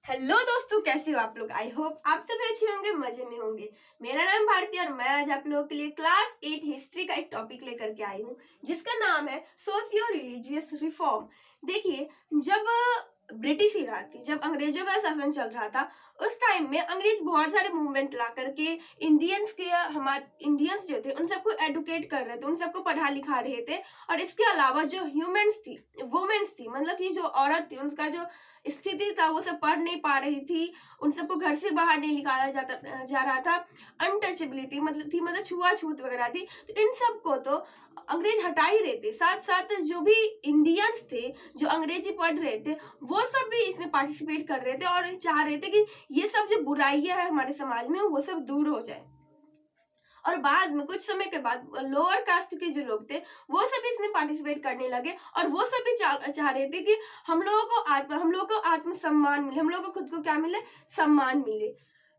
Hello दोस्तों, कैसे हो आप लोग। आई होप आप सभी अच्छे होंगे, मजे में होंगे। मेरा नाम भारती और मैं आज आप लोगों के लिए क्लास 8 हिस्ट्री का एक टॉपिक लेकर के आई हूँ, जिसका नाम है सोशियो रिलीजियस रिफॉर्म। देखिए, जब ब्रिटिश राज थी, जब अंग्रेजों का शासन चल रहा था, उस टाइम में अंग्रेज बहुत सारे मूवमेंट ला करके हमारे इंडियंस जो थे उन सबको एडुकेट कर रहे थे, उन सबको पढ़ा लिखा रहे थे। और इसके अलावा जो ह्यूमंस थी, वुमेन्स थी, मतलब कि जो औरत थी, उनका जो स्थिति था वो सब पढ़ नहीं पा रही थी, उन सबको घर से बाहर नहीं निकाला जा रहा था। अनटचेबिलिटी मतलब छुआछूत वगैरह थी। तो इन सबको तो अंग्रेज हटा ही रहे थे। साथ साथ जो भी इंडियंस थे जो अंग्रेजी पढ़ रहे थे, वो सब भी इसमें पार्टिसिपेट कर रहे थे और चाह रहे थे कि ये सब जो बुराइयां है हमारे समाज में वो सब दूर हो जाए। और बाद में कुछ समय के बाद लोअर कास्ट के जो लोग थे वो सब इसमें पार्टिसिपेट करने लगे, और वो सब भी चाह रहे थे कि हम लोगों को आत्मसम्मान मिले, हम लोगों को खुद को क्या मिले, सम्मान मिले।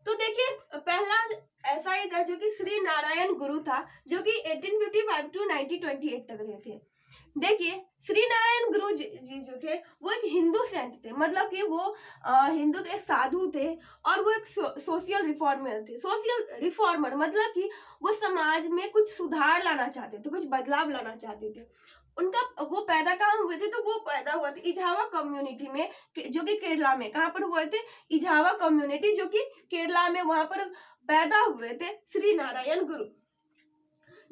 तो देखिए, पहला ऐसा ही था जो कि श्री नारायण गुरु था, जो कि 1855 टू 1928 तक रहे थे। देखिए, श्री नारायण गुरु जी जो थे वो एक हिंदू सेंट थे, मतलब कि वो हिंदू के साधु थे, और वो एक सोशल रिफॉर्मर थे। सोशल रिफॉर्मर मतलब कि वो समाज में कुछ सुधार लाना चाहते थे, कुछ बदलाव लाना चाहते थे। उनका वो पैदा कहाँ हुए थे, तो वो पैदा हुआ थे इजावा कम्युनिटी में, जो कि केरला में। कहाँ पर हुए थे? इजावा कम्युनिटी, जो कि केरला में, वहां पर पैदा हुए थे श्री नारायण गुरु।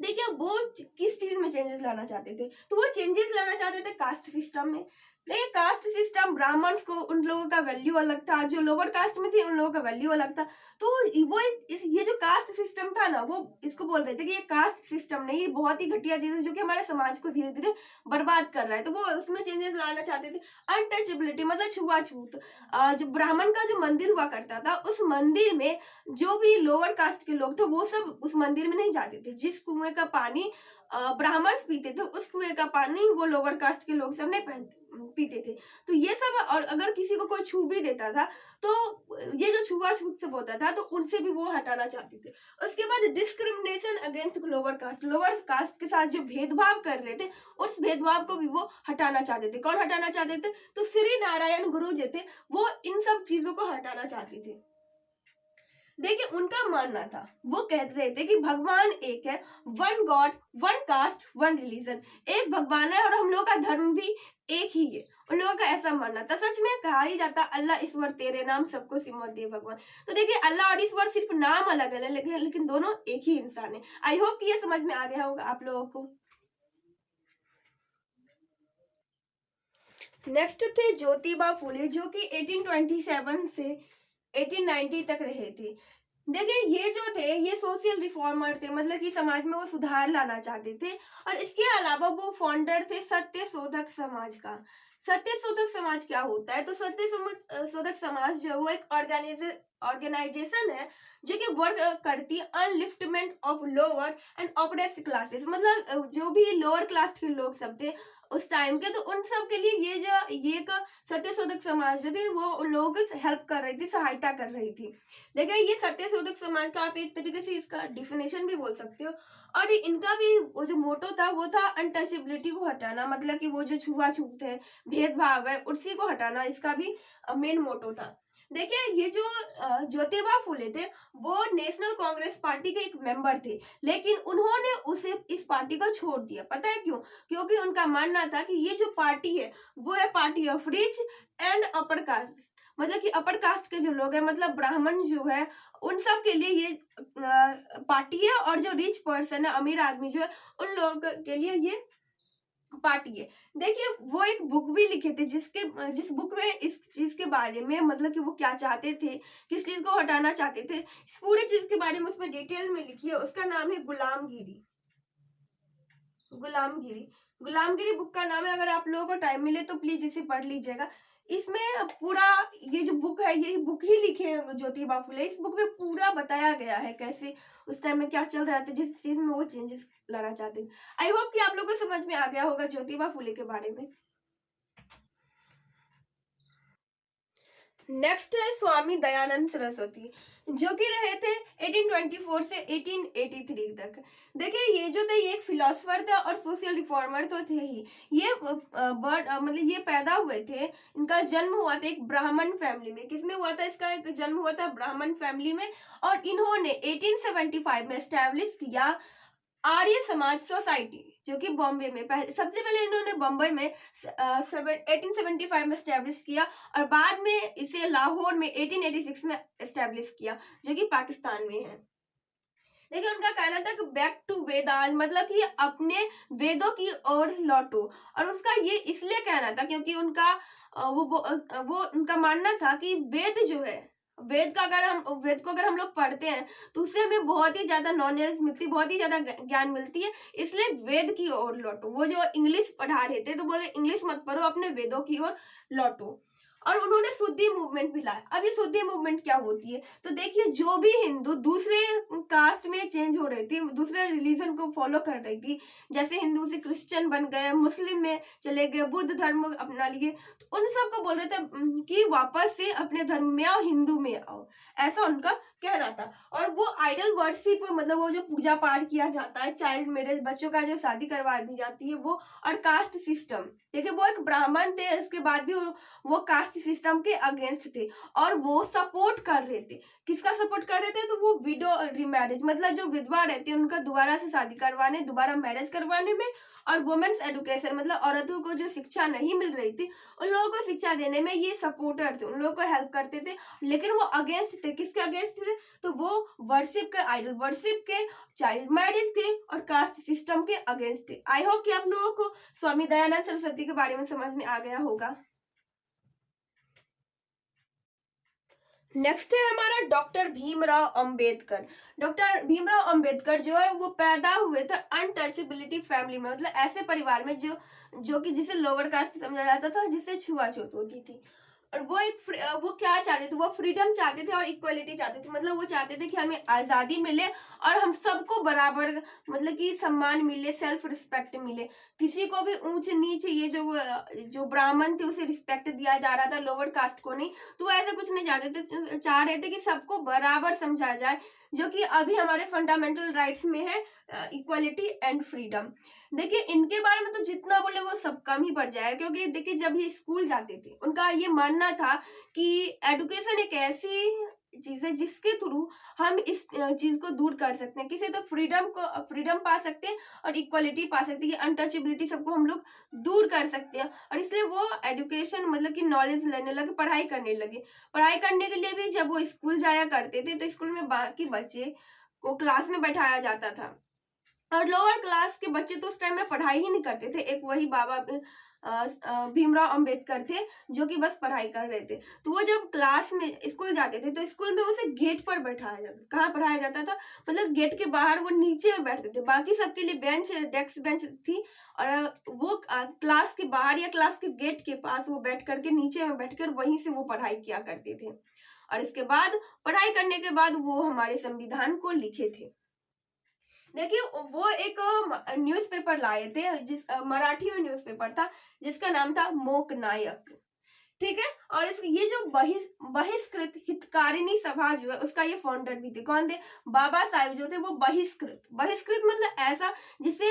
देखिए, वो किस चीज में चेंजेस लाना चाहते थे, तो वो चेंजेस लाना चाहते थे कास्ट सिस्टम में। देखिए, कास्ट सिस्टम, ब्राह्मण्स को उन लोगों का वैल्यू अलग था, जो लोअर कास्ट में थे उन लोगों का वैल्यू अलग था। तो वो ये जो कास्ट सिस्टम था ना, वो इसको बोल रहे थे कि ये कास्ट सिस्टम नहीं, ये बहुत ही घटिया चीज है जो कि हमारे समाज को धीरे धीरे बर्बाद कर रहा है। तो वो उसमें चेंजेस लाना चाहते थे। अनटचेबिलिटी मतलब छुआछूत। जो ब्राह्मण का जो मंदिर हुआ करता था, उस मंदिर में जो भी लोअर कास्ट के लोग थे वो सब उस मंदिर में नहीं जाते थे। जिस कुएं का पानी ब्राह्मण पीते थे, उस कुएं का पानी वो लोअर कास्ट के लोग सब नहीं पीते थे। तो ये सब, और अगर किसी को कोई छू भी देता था तो ये जो छुआछूत सब होता था, तो उनसे भी वो हटाना चाहते थे। उसके बाद डिस्क्रिमिनेशन अगेंस्ट लोअर कास्ट के साथ जो भेदभाव कर रहे थे, उस भेदभाव को भी वो हटाना चाहते थे। कौन हटाना चाहते थे? तो श्री नारायण गुरु जो थे वो इन सब चीजों को हटाना चाहते थे। देखिए, उनका मानना था, वो कह रहे थे कि भगवान एक है, one God, one cast, one religion. एक भगवान है और हम लोग का धर्म भी एक ही है। उन लोगों का ऐसा मानना था। सच में कहा ही जाता, अल्लाह ईश्वर तेरे नाम सबको सिमत दे भगवान। तो देखिए, अल्लाह और ईश्वर सिर्फ नाम अलग अलग लेकिन दोनों एक ही इंसान है। आई होप कि ये समझ में आ गया होगा आप लोगों को। नेक्स्ट थे ज्योतिबा फुले, जो कि 1827 से 1890 तक रहे थे। देखिए, ये जो थे ये सोशल रिफॉर्मर थे, मतलब कि समाज में वो सुधार लाना चाहते थे। और इसके अलावा वो फाउंडर थे सत्य शोधक समाज का। सत्य शोधक समाज क्या होता है? तो शोधक समाज जो है वो एक ऑर्गेनाइजेशन है जो कि वर्क करती है upliftment of lower and oppressed classes. मतलब जो भी लोअर क्लास के लोग सब थे उस टाइम के, तो उन सब के लिए ये एक सत्य शोधक समाज जो थी वो उन लोगों की हेल्प कर रही थी, सहायता कर रही थी। देखिए, ये सत्य शोधक समाज का आप एक तरीके से इसका डिफिनेशन भी बोल सकते हो। और इनका भी वो जो मोटो था वो था अनटचेबिलिटी को हटाना, मतलब कि वो जो छुआछूत है, भेदभाव है, उसी को हटाना, इसका भी मेन मोटो था। देखिए, ये जो ज्योतिबा फुले थे वो नेशनल कांग्रेस पार्टी के एक मेंबर थे, लेकिन उन्होंने उसे इस पार्टी को छोड़ दिया। पता है क्यों? क्योंकि उनका मानना था कि ये जो पार्टी है वो है party of rich and upper caste. मतलब कि अपर कास्ट के जो लोग हैं, मतलब ब्राह्मण जो है, उन सब के लिए ये पार्टी है, और जो रिच पर्सन है, अमीर आदमी जो है, उन लोगों के लिए ये पार्टी है। देखिए, वो एक बुक भी लिखे थे जिस बुक में इस चीज के बारे में, मतलब कि वो क्या चाहते थे, किस चीज को हटाना चाहते थे, इस पूरी चीज के बारे में उसमें डिटेल में लिखी है। उसका नाम है गुलामगिरी। गुलामगिरी गुलामगिरी बुक का नाम है। अगर आप लोगों को टाइम मिले तो प्लीज इसे पढ़ लीजिएगा। इसमें पूरा, ये जो बुक है यही बुक ही लिखे हैं ज्योतिबा फुले। इस बुक में पूरा बताया गया है कैसे उस टाइम में क्या चल रहा था, जिस चीज में वो चेंजेस लाना चाहते थे। आई होप कि आप लोगों को समझ में आ गया होगा ज्योतिबा फुले के बारे में। नेक्स्ट है स्वामी दयानंद सरस्वती, जो कि रहे थे 1824 से 1883 तक। देखिए ये जो थे, ये एक फिलोसफर थे और सोशल रिफॉर्मर तो थे ही। ये मतलब ये पैदा हुए थे, इनका जन्म हुआ था एक ब्राह्मण फैमिली में। किसमें हुआ था? इसका एक जन्म हुआ था ब्राह्मण फैमिली में। और इन्होंने 1875 में एस्टेब्लिश किया आर्य समाज सोसाइटी, जो कि बॉम्बे में पहले, सबसे पहले इन्होंने बॉम्बे में 1875 में स्टैब्लिश किया, और बाद में इसे लाहौर में 1886 में स्टैब्लिश किया, जो कि पाकिस्तान में है। देखिए उनका कहना था कि बैक टू वेदास, मतलब कि अपने वेदों की ओर लौटो। और उसका ये इसलिए कहना था क्योंकि उनका वो उनका मानना था कि वेद जो है, वेद को अगर हम लोग पढ़ते हैं तो उससे हमें बहुत ही ज्यादा नॉलेज मिलती है, बहुत ही ज्यादा ज्ञान मिलती है। इसलिए वेद की ओर लौटो। वो जो इंग्लिश पढ़ा रहे थे तो बोले इंग्लिश मत पढ़ो, अपने वेदों की ओर लौटो। और उन्होंने शुद्धि मूवमेंट भी लाया। अब ये शुद्धि मूवमेंट क्या होती है? तो देखिए जो भी हिंदू दूसरे कास्ट में चेंज हो रही थी, दूसरे रिलीजन को फॉलो कर रही थी, जैसे हिंदू से क्रिश्चियन बन गए, मुस्लिम में चले गए, बुद्ध धर्म अपना लिए, तो उन सबको बोल रहे थे कि वापस से अपने धर्म में आओ, हिंदू में आओ, ऐसा उनका कहना था। और वो आइडल वर्शिप, मतलब वो जो पूजा पाठ किया जाता है, चाइल्ड मैरिज, बच्चों का जो शादी करवा दी जाती है वो, और कास्ट सिस्टम। देखिए वो एक ब्राह्मण थे, इसके बाद भी वो कास्ट सिस्टम के अगेंस्ट थे, और वो सपोर्ट कर रहे थे। किसका सपोर्ट कर रहे थे? तो वो विडो रिमैरिज, मतलब जो विधवा रहती है उनका दोबारा से शादी करवाने, दोबारा मैरिज करवाने में, और वुमेन्स एजुकेशन, मतलब औरतों को जो शिक्षा नहीं मिल रही थी उन लोगों को शिक्षा देने में ये सपोर्टर थे, उन लोगों को हेल्प करते थे। लेकिन वो अगेंस्ट थे। किसके अगेंस्ट थे? तो वो वर्शिप के, आइडल वर्शिप के, चाइल्ड मैरिज के, और कास्ट सिस्टम के अगेंस्ट थे। आई होप कि आप लोगों को स्वामी दयानंद सरस्वती के बारे में समझ में आ गया होगा। नेक्स्ट है हमारा डॉक्टर भीमराव अंबेडकर। डॉक्टर भीमराव अंबेडकर जो है वो पैदा हुए थे अनटचेबिलिटी फैमिली में, मतलब ऐसे परिवार में जो कि जिसे लोअर कास्ट समझा जाता था, जिससे छुआछूत होती थी। और वो क्या चाहते थे? वो फ्रीडम चाहते थे और इक्वलिटी चाहते थे, मतलब वो चाहते थे कि हमें आजादी मिले और हम सबको बराबर, मतलब कि सम्मान मिले, सेल्फ रिस्पेक्ट मिले। किसी को भी ऊंच नीच, ये जो ब्राह्मण थे उसे रिस्पेक्ट दिया जा रहा था, लोअर कास्ट को नहीं। तो वो ऐसा कुछ नहीं चाहते थे, चाह रहे थे कि सबको बराबर समझा जाए, जो कि अभी हमारे फंडामेंटल राइट्स में है, इक्वलिटी एंड फ्रीडम। देखिए इनके बारे में तो जितना बोले वो सब कम ही पड़ जाएगा, क्योंकि देखिए जब ये स्कूल जाते थे उनका ये मानना था कि एजुकेशन एक ऐसी चीज है जिसके थ्रू हम इस चीज को दूर कर सकते हैं, किसी तो फ्रीडम पा सकते हैं और इक्वलिटी पा सकते हैं, अनटचेबिलिटी सबको हम लोग दूर कर सकते हैं। और इसलिए वो एजुकेशन, मतलब कि नॉलेज लेने लगे, पढ़ाई करने लगे। पढ़ाई करने के लिए भी जब वो स्कूल जाया करते थे तो स्कूल में बाकी बच्चे को क्लास में बैठाया जाता था, और लोअर क्लास के बच्चे तो उस टाइम में पढ़ाई ही नहीं करते थे। एक वही बाबा भीमराव अंबेडकर थे, जो कि बस पढ़ाई कर रहे थे। तो वो जब क्लास में स्कूल जाते थे तो स्कूल में उसे गेट पर बैठाया जाता, कहाँ पढ़ाया जाता था? मतलब गेट के बाहर वो नीचे में बैठते थे, बाकी सबके लिए डेस्क बेंच थी, और वो क्लास के बाहर या क्लास के गेट के पास वो बैठ करके, नीचे में बैठकर वहीं से वो पढ़ाई किया करते थे। और इसके बाद, पढ़ाई करने के बाद वो हमारे संविधान को लिखे थे। देखिए वो एक न्यूज़पेपर लाए थे, मराठी में न्यूज़पेपर था जिसका नाम था मोक नायक। ठीक है। और ये जो बहिष्कृत हितकारिणी सभा जो है उसका ये फाउंडर भी थे। कौन थे? बाबा साहेब जो थे वो बहिष्कृत, बहिष्कृत मतलब ऐसा जिसे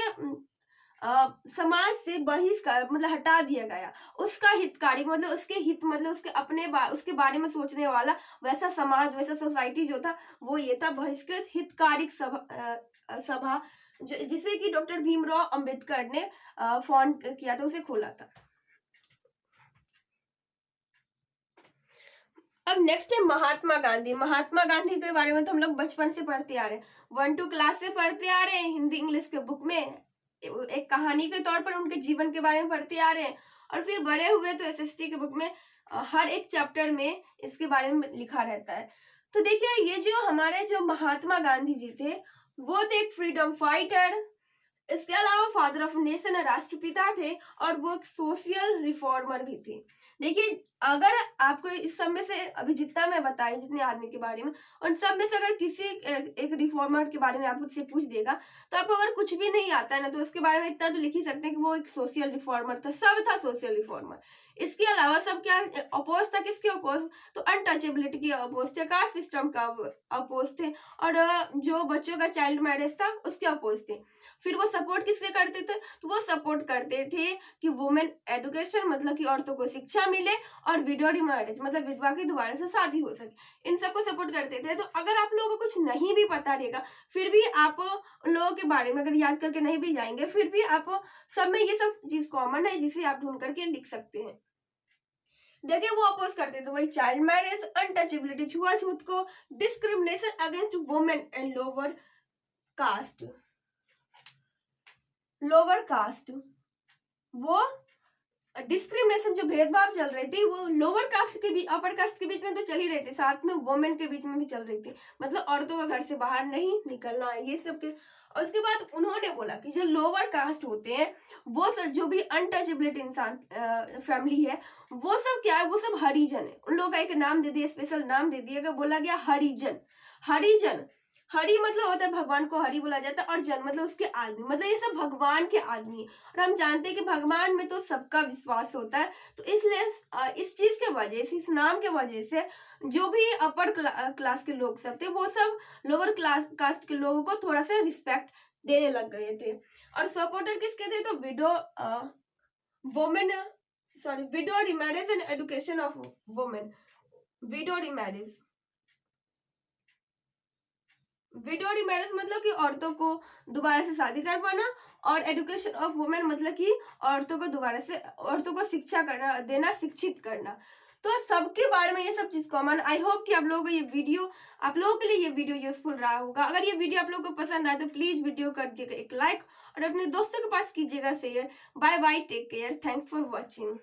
समाज से बहिष्कार, मतलब हटा दिया गया, उसका हितकारी, मतलब उसके हित, मतलब उसके बारे में सोचने वाला वैसा समाज, वैसा सोसाइटी जो था वो ये था, बहिष्कृत हितकारिक सभा, जिसे कि डॉक्टर भीमराव अंबेडकर ने फाउंड किया था, उसे खोला था। अब नेक्स्ट है महात्मा गांधी। महात्मा गांधी के बारे में तो हम लोग बचपन से पढ़ते आ रहे हैं, 1-2 क्लास से पढ़ते आ रहे हैं, हिंदी इंग्लिश के बुक में एक कहानी के तौर पर उनके जीवन के बारे में पढ़ते आ रहे हैं। और फिर बड़े हुए तो एसएसटी के बुक में हर एक चैप्टर में इसके बारे में लिखा रहता है। तो देखिए ये जो हमारे जो महात्मा गांधी जी थे, वो थे एक फ्रीडम फाइटर, इसके अलावा फादर ऑफ नेशन, राष्ट्रपिता थे, और वो एक सोशल रिफॉर्मर भी थे। देखिए अगर आपको इस सब में से अभी जितना मैं बताई, जितने आदमी के बारे में, उन सब में से अगर किसी एक रिफॉर्मर के बारे में आप मुझसे पूछ देगा, तो आपको अगर कुछ भी नहीं आता है ना, तो उसके बारे में इतना तो लिख ही सकते हैं कि वो एक सोशल रिफॉर्मर था, सब था सोशल रिफॉर्मर। इसके अलावा सब क्या अपोज था, किसके अपोज? तो अनटचेबिलिटी के अपोज थे, कास्ट सिस्टम का अपोज थे, और जो बच्चों का चाइल्ड मैरिज था उसके अपोज थे। फिर वो सपोर्ट किसके करते थे? तो वो सपोर्ट करते थे कि वुमेन एजुकेशन, मतलब कि औरतों को शिक्षा मिले, और विडो मैरिज मतलब विधवा की दोबारा से शादी हो सके, इन सबको सपोर्ट करते थे। तो अगर आप लोगों को कुछ नहीं भी पता रहेगा, फिर भी आप लोगों के बारे में अगर याद करके नहीं भी जाएंगे, फिर भी आप सब में ये सब चीज कॉमन है, जिसे आप ढूंढ करके लिख सकते हैं। देखिए, वो अपोज करते थे वही चाइल्ड मैरिज, अनटचेबिलिटी, छुआछूत को, discrimination against women and caste lower caste. वो डिस्क्रिमिनेशन, जो भेदभाव चल रही थी, वो लोअर कास्ट के बीच, अपर कास्ट के बीच में तो चल ही रही थी, साथ में वुमेन के बीच में भी चल रही थी। मतलब औरतों का घर से बाहर नहीं निकलना है, ये सब के। और उसके बाद उन्होंने बोला कि जो लोअर कास्ट होते हैं, वो सब जो भी अनटचेबिलिटी इंसान फैमिली है, वो सब क्या है? वो सब हरिजन है। उन लोगों का एक नाम दे दिया, स्पेशल नाम दे दिया, बोला गया हरिजन। हरिजन, हरि मतलब होता है भगवान को हरि बोला जाता है, और जन मतलब उसके आदमी, मतलब ये सब भगवान के आदमी है। और हम जानते हैं कि भगवान में तो सबका विश्वास होता है, तो इसलिए इस चीज के वजह से, इस नाम के वजह से, जो भी अपर क्लास के लोग सब थे, वो सब लोअर क्लास कास्ट के लोगों को थोड़ा सा रिस्पेक्ट देने लग गए थे। और सपोर्टर किसके थे? तो women window remarriage and education of women. Window remarriage, window marriage मतलब कि औरतों को दोबारा से शादी करवाना, और एजुकेशन ऑफ वुमेन मतलब कि औरतों को दोबारा से, औरतों को शिक्षा करना, देना, शिक्षित करना। तो सबके बारे में ये सब चीज कॉमन। आई होप कि आप लोगों को ये वीडियो, आप लोगों के लिए ये वीडियो यूजफुल रहा होगा। अगर ये वीडियो आप लोगों को पसंद आए तो प्लीज वीडियो कर दीजिएगा एक लाइक, और अपने दोस्तों के पास कीजिएगा share. Bye bye, take care, thanks for watching.